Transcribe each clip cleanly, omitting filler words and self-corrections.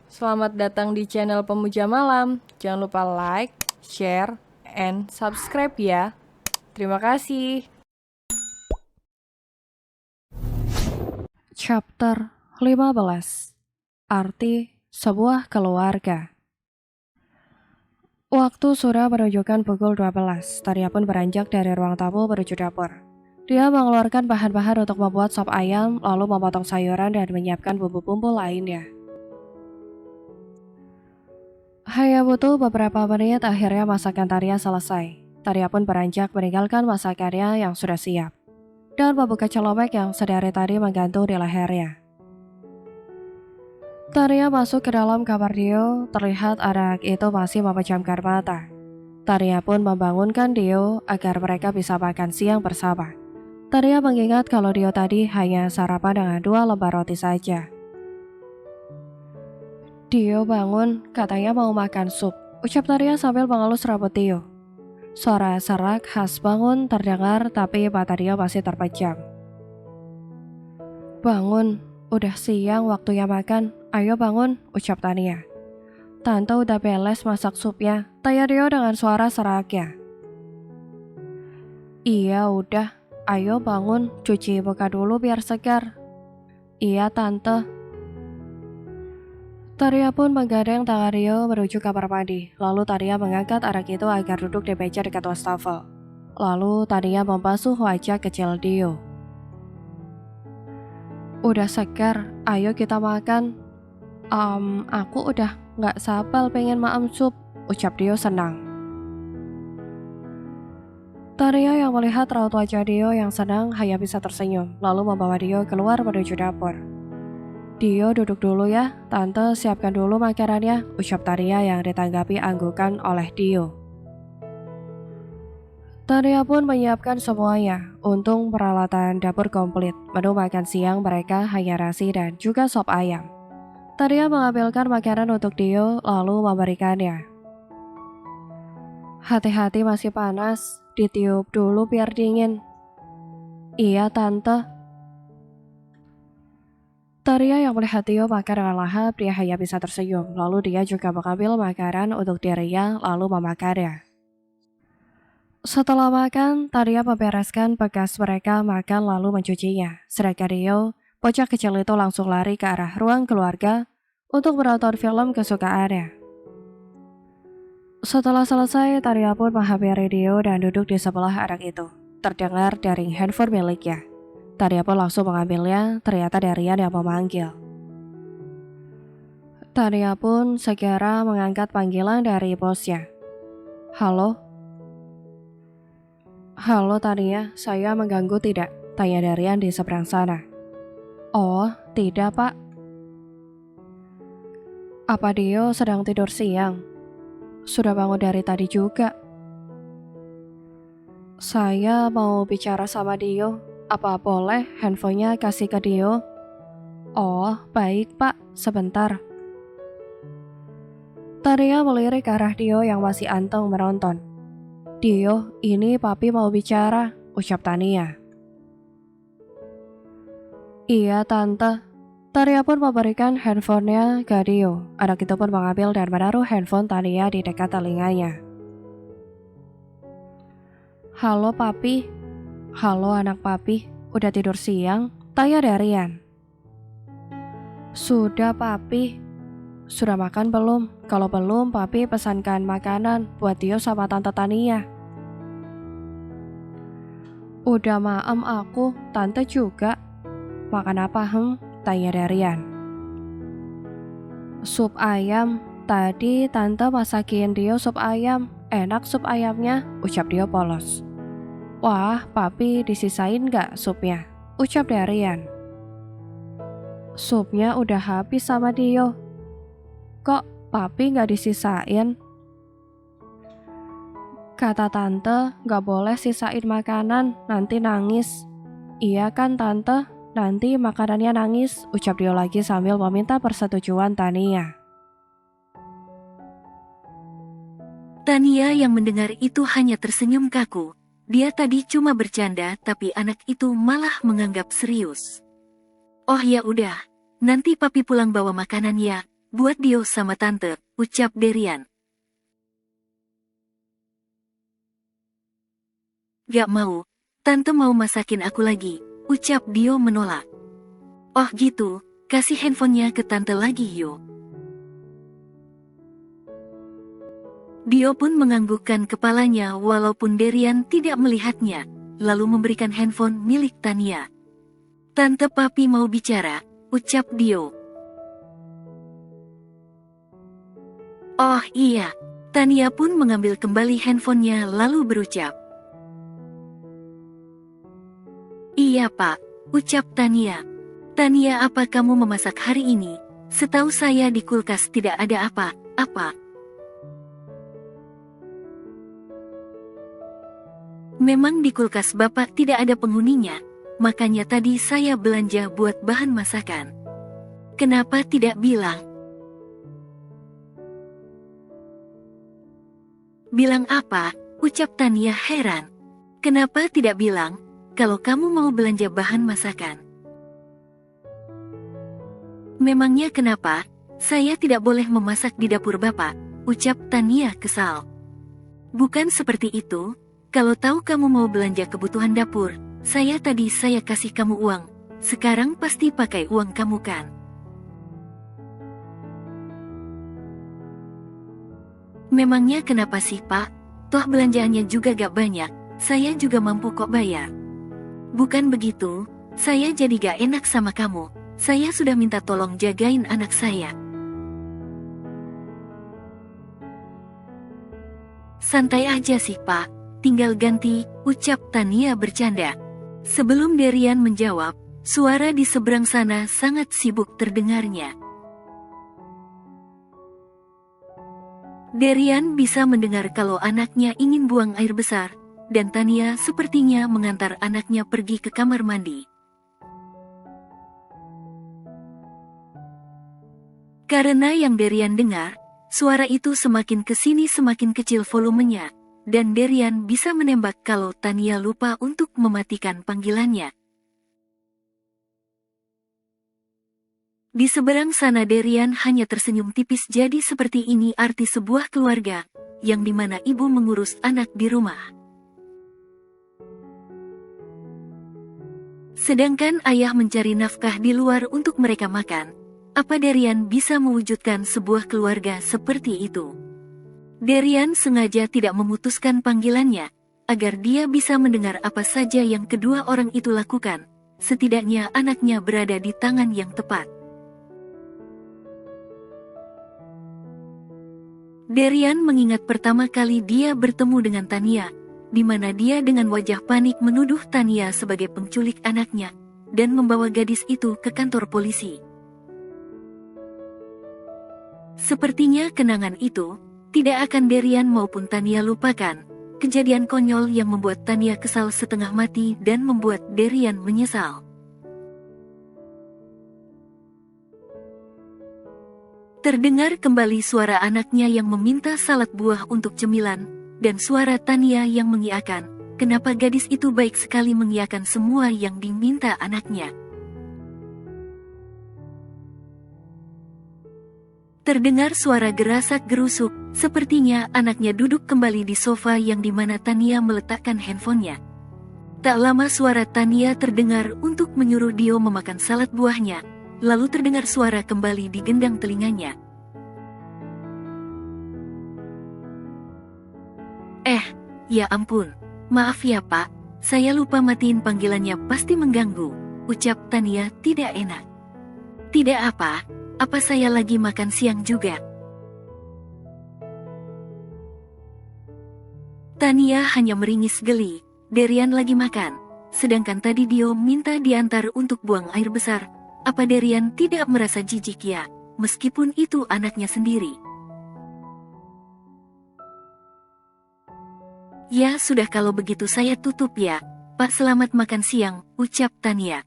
Selamat datang di channel Pemuja Malam. Jangan lupa like, share, and subscribe ya. Terima kasih. Chapter 15. Arti sebuah keluarga. Waktu sudah menunjukkan pukul 12. Taria pun beranjak dari ruang tamu menuju dapur. Dia mengeluarkan bahan-bahan untuk membuat sop ayam, lalu memotong sayuran dan menyiapkan bumbu-bumbu lainnya. Hanya butuh beberapa menit, akhirnya masakan Taria selesai. Taria pun beranjak meninggalkan masakannya yang sudah siap dan membuka celemek yang sedari tadi menggantung di lehernya. Taria masuk ke dalam kamar Dio. Terlihat anak itu masih memejamkan mata. Taria pun membangunkan Dio agar mereka bisa makan siang bersama. Taria mengingat kalau Dio tadi hanya sarapan dengan 2 lembar roti saja. Dio bangun, katanya mau makan sup, ucap Taria sambil mengelus rambut Dio. Suara serak khas bangun terdengar, tapi mata Dio masih terpejam. Bangun, udah siang waktunya makan, ayo bangun, ucap Tania. Tante udah beres masak supnya, tanya Dio dengan suara seraknya. Iya udah, ayo bangun, cuci muka dulu biar segar. Iya tante. Taria pun menggandeng tangan Rio menuju kamar mandi. Lalu Taria mengangkat anak itu agar duduk di meja dekat wastafel. Lalu Taria membasuh wajah kecil Dio. Udah segar, ayo kita makan. Aku udah gak sabar pengen maem sup, ucap Dio senang. Taria yang melihat raut wajah Dio yang senang hanya bisa tersenyum, lalu membawa Dio keluar menuju dapur. Dio duduk dulu ya, tante siapkan dulu makanannya, ucap Taria yang ditanggapi anggukan oleh Dio. Taria pun menyiapkan semuanya. Untung peralatan dapur komplit. Menu makan siang mereka hanya nasi dan juga sop ayam. Taria mengambilkan makanan untuk Dio lalu memberikannya. Hati-hati masih panas, ditiup dulu biar dingin. Iya tante. Taria yang melihat Dio makan dengan lahap, dia hanya bisa tersenyum. Lalu dia juga mengambil makanan untuk dirinya, lalu memakannya. Setelah makan, Taria membereskan bekas mereka makan lalu mencucinya. Sedangkan Dio, bocah kecil itu langsung lari ke arah ruang keluarga untuk menonton film kesukaannya. Setelah selesai, Taria pun menghampiri Dio dan duduk di sebelah anak itu. Terdengar dari handphone miliknya. Taria pun langsung mengambilnya, ternyata Darian yang memanggil. Taria pun segera mengangkat panggilan dari bosnya. Halo? Halo Taria, saya mengganggu tidak? Tanya Darian di seberang sana. Oh, tidak pak. Apa Dio sedang tidur siang? Sudah bangun dari tadi juga. Saya mau bicara sama Dio. Apa boleh handphonenya kasih ke Dio? Oh, baik pak, sebentar. Taria melirik ke arah Dio yang masih anteng menonton. Dio, ini papi mau bicara, ucap Tania. Iya tante. Taria pun memberikan handphonenya ke Dio. Anak itu pun mengambil dan menaruh handphone Tania di dekat telinganya. Halo papi. Halo anak papi, udah tidur siang? Tanya Darian. Sudah papi. Sudah makan belum? Kalau belum, papi pesankan makanan buat Dio sama tante Tania. Udah maem aku, tante juga. Makan apa Tanya Darian. Sup ayam. Tadi tante masakin Dio sup ayam. Enak sup ayamnya, ucap Dio polos. Wah, papi disisain gak supnya? Ucap Darian. Supnya udah habis sama Dio. Kok papi gak disisain? Kata tante, gak boleh sisain makanan, nanti nangis. Iya kan tante, nanti makanannya nangis, ucap Dio lagi sambil meminta persetujuan Tania. Tania yang mendengar itu hanya tersenyum kaku. Dia tadi cuma bercanda, tapi anak itu malah menganggap serius. Oh ya udah, nanti papi pulang bawa makanan ya. buat Dio sama Tante, ucap Derian. Gak mau, Tante mau masakin aku lagi, ucap Dio menolak. Oh gitu, kasih handphonenya ke Tante lagi yo. Dio pun menganggukkan kepalanya walaupun Derian tidak melihatnya, lalu memberikan handphone milik Tania. Tante Papi mau bicara, ucap Dio. Oh iya, Tania pun mengambil kembali handphonenya lalu berucap. Iya Pak, ucap Tania. Tania, apa kamu memasak hari ini? Setahu saya di kulkas tidak ada apa-apa. Memang di kulkas Bapak tidak ada penghuninya, makanya tadi saya belanja buat bahan masakan. Kenapa tidak bilang? Bilang apa? Ucap Tania heran. Kenapa tidak bilang, kalau kamu mau belanja bahan masakan? Memangnya kenapa? Saya tidak boleh memasak di dapur Bapak, ucap Tania kesal. Bukan seperti itu. Kalau tahu kamu mau belanja kebutuhan dapur, saya kasih kamu uang. Sekarang pasti pakai uang kamu kan? Memangnya kenapa sih Pak? Toh belanjaannya juga gak banyak, saya juga mampu kok bayar. Bukan begitu, saya jadi gak enak sama kamu. Saya sudah minta tolong jagain anak saya. Santai aja sih Pak. Tinggal ganti, ucap Tania bercanda. Sebelum Derian menjawab, suara di seberang sana sangat sibuk terdengarnya. Derian bisa mendengar kalau anaknya ingin buang air besar, dan Tania sepertinya mengantar anaknya pergi ke kamar mandi. Karena yang Derian dengar, suara itu semakin kesini semakin kecil volumenya. Dan Derian bisa menembak kalau Tania lupa untuk mematikan panggilannya. Di seberang sana Derian hanya tersenyum tipis. Jadi seperti ini arti sebuah keluarga, yang dimana ibu mengurus anak di rumah. Sedangkan ayah mencari nafkah di luar untuk mereka makan. Apa Derian bisa mewujudkan sebuah keluarga seperti itu? Derian sengaja tidak memutuskan panggilannya, agar dia bisa mendengar apa saja yang kedua orang itu lakukan. Setidaknya anaknya berada di tangan yang tepat. Derian mengingat pertama kali dia bertemu dengan Tania, di mana dia dengan wajah panik menuduh Tania sebagai penculik anaknya, dan membawa gadis itu ke kantor polisi. Sepertinya kenangan itu tidak akan Derian maupun Tania lupakan. Kejadian konyol yang membuat Tania kesal setengah mati dan membuat Derian menyesal. Terdengar kembali suara anaknya yang meminta salad buah untuk cemilan, dan suara Tania yang mengiyakan. Kenapa gadis itu baik sekali mengiyakan semua yang diminta anaknya? Terdengar suara gerasak-gerusuk, sepertinya anaknya duduk kembali di sofa yang dimana Tania meletakkan handphonenya. Tak lama suara Tania terdengar untuk menyuruh Dio memakan salad buahnya, lalu terdengar suara kembali di gendang telinganya. Ya ampun, maaf ya Pak, saya lupa matiin panggilannya pasti mengganggu, ucap Tania tidak enak. Tidak apa saya lagi makan siang juga? Tania hanya meringis geli. Derian lagi makan, sedangkan tadi Dio minta diantar untuk buang air besar. Apa Derian tidak merasa jijik ya, meskipun itu anaknya sendiri? Ya sudah kalau begitu saya tutup ya, Pak selamat makan siang, ucap Tania.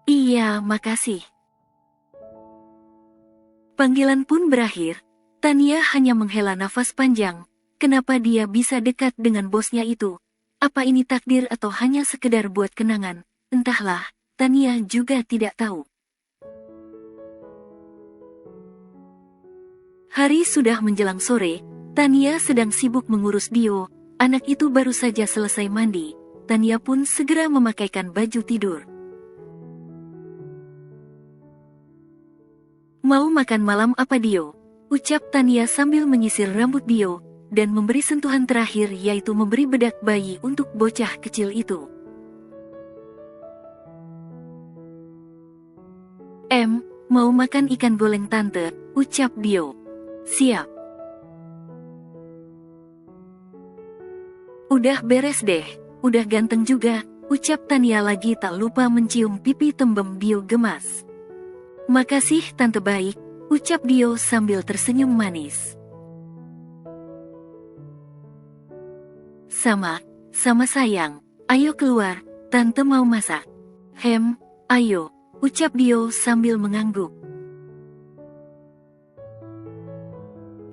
Iya makasih. Panggilan pun berakhir, Tania hanya menghela nafas panjang. Kenapa dia bisa dekat dengan bosnya itu? Apa ini takdir atau hanya sekedar buat kenangan? Entahlah, Tania juga tidak tahu. Hari sudah menjelang sore, Tania sedang sibuk mengurus Dio. Anak itu baru saja selesai mandi. Tania pun segera memakaikan baju tidur. Mau makan malam apa Dio? Ucap Tania sambil menyisir rambut Dio, dan memberi sentuhan terakhir yaitu memberi bedak bayi untuk bocah kecil itu. Mau makan ikan goreng tante, ucap Dio. Siap. Udah beres deh, udah ganteng juga, ucap Tania lagi tak lupa mencium pipi tembem Dio gemas. Makasih tante baik, ucap Dio sambil tersenyum manis. Sama sayang, ayo keluar, tante mau masak. Ayo, ucap Dio sambil mengangguk.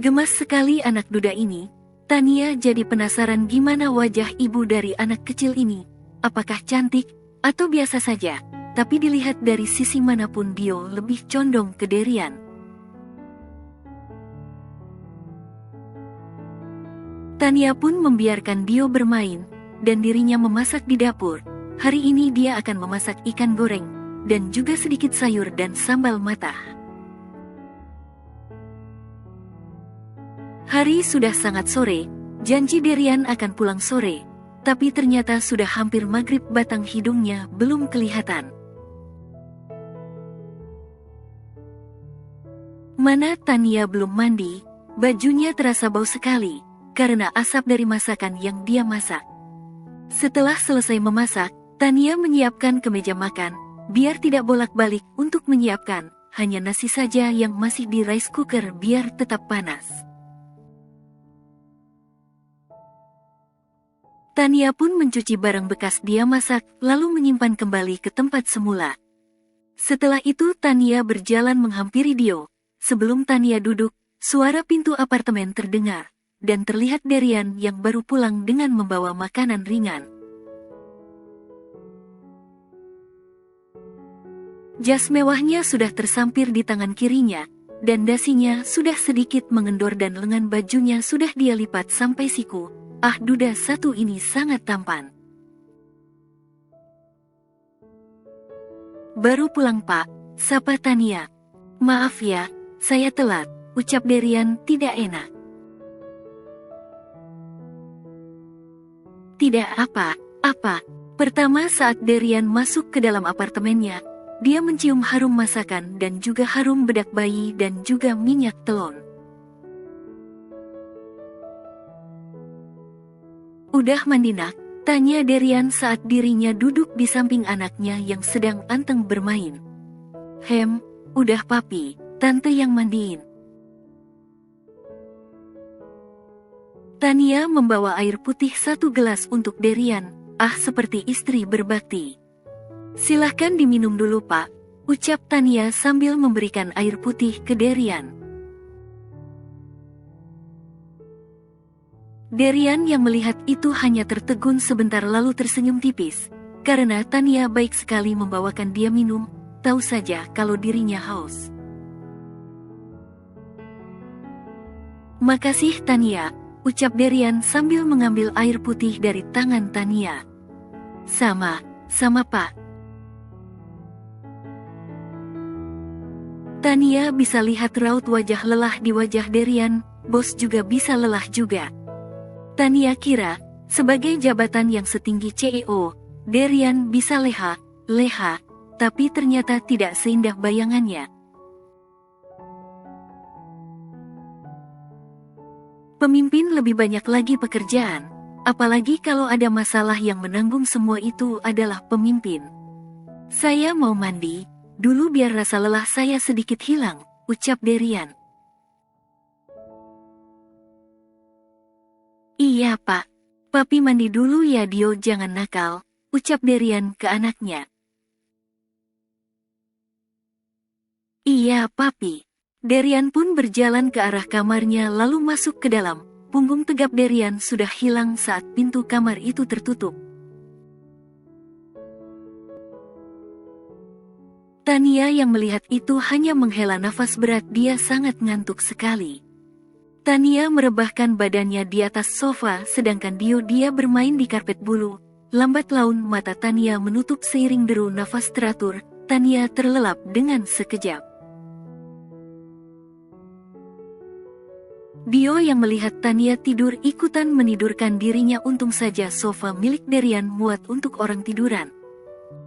Gemas sekali anak duda ini. Tania jadi penasaran gimana wajah ibu dari anak kecil ini. Apakah cantik, atau biasa saja? Tapi dilihat dari sisi manapun Dio lebih condong ke Derian. Tania pun membiarkan Dio bermain, dan dirinya memasak di dapur. Hari ini dia akan memasak ikan goreng, dan juga sedikit sayur dan sambal matah. Hari sudah sangat sore, janji Derian akan pulang sore, tapi ternyata sudah hampir maghrib batang hidungnya belum kelihatan. Mana Tania belum mandi, bajunya terasa bau sekali, karena asap dari masakan yang dia masak. Setelah selesai memasak, Tania menyiapkan kemeja makan, biar tidak bolak-balik untuk menyiapkan, hanya nasi saja yang masih di rice cooker biar tetap panas. Tania pun mencuci barang bekas dia masak, lalu menyimpan kembali ke tempat semula. Setelah itu Tania berjalan menghampiri Dio. Sebelum Tania duduk, suara pintu apartemen terdengar, dan terlihat Derian yang baru pulang dengan membawa makanan ringan. Jas mewahnya sudah tersampir di tangan kirinya, dan dasinya sudah sedikit mengendor dan lengan bajunya sudah dia lipat sampai siku. Ah, duda satu ini sangat tampan. Baru pulang pak, sapa Tania. Maaf ya, saya telat, ucap Derian tidak enak. Tidak apa. Pertama saat Derian masuk ke dalam apartemennya, dia mencium harum masakan dan juga harum bedak bayi dan juga minyak telon. Udah mandi nak? Tanya Derian saat dirinya duduk di samping anaknya yang sedang anteng bermain. Udah papi, tante yang mandiin. Tania membawa air putih 1 gelas untuk Derian, seperti istri berbakti. Silahkan diminum dulu pak, ucap Tania sambil memberikan air putih ke Derian. Derian yang melihat itu hanya tertegun sebentar lalu tersenyum tipis, karena Tania baik sekali membawakan dia minum, tahu saja kalau dirinya haus. Makasih Tania, ucap Derian sambil mengambil air putih dari tangan Tania. Sama pak. Tania bisa lihat raut wajah lelah di wajah Derian, bos juga bisa lelah juga. Tania kira, sebagai jabatan yang setinggi CEO, Derian bisa leha, tapi ternyata tidak seindah bayangannya. Pemimpin lebih banyak lagi pekerjaan, apalagi kalau ada masalah yang menanggung semua itu adalah pemimpin. Saya mau mandi, dulu biar rasa lelah saya sedikit hilang, ucap Derian. Iya pak, papi mandi dulu ya Dio jangan nakal, ucap Derian ke anaknya. Iya papi. Derian pun berjalan ke arah kamarnya lalu masuk ke dalam. Punggung tegap Derian sudah hilang saat pintu kamar itu tertutup. Tania yang melihat itu hanya menghela nafas berat, dia sangat ngantuk sekali. Tania merebahkan badannya di atas sofa sedangkan dia bermain di karpet bulu. Lambat laun mata Tania menutup seiring deru nafas teratur. Tania terlelap dengan sekejap. Dio yang melihat Tania tidur ikutan menidurkan dirinya. Untung saja sofa milik Darian muat untuk orang tiduran.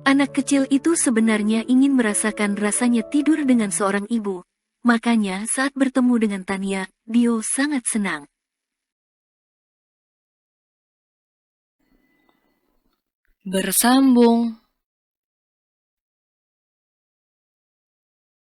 Anak kecil itu sebenarnya ingin merasakan rasanya tidur dengan seorang ibu. Makanya saat bertemu dengan Tania, Dio sangat senang. Bersambung.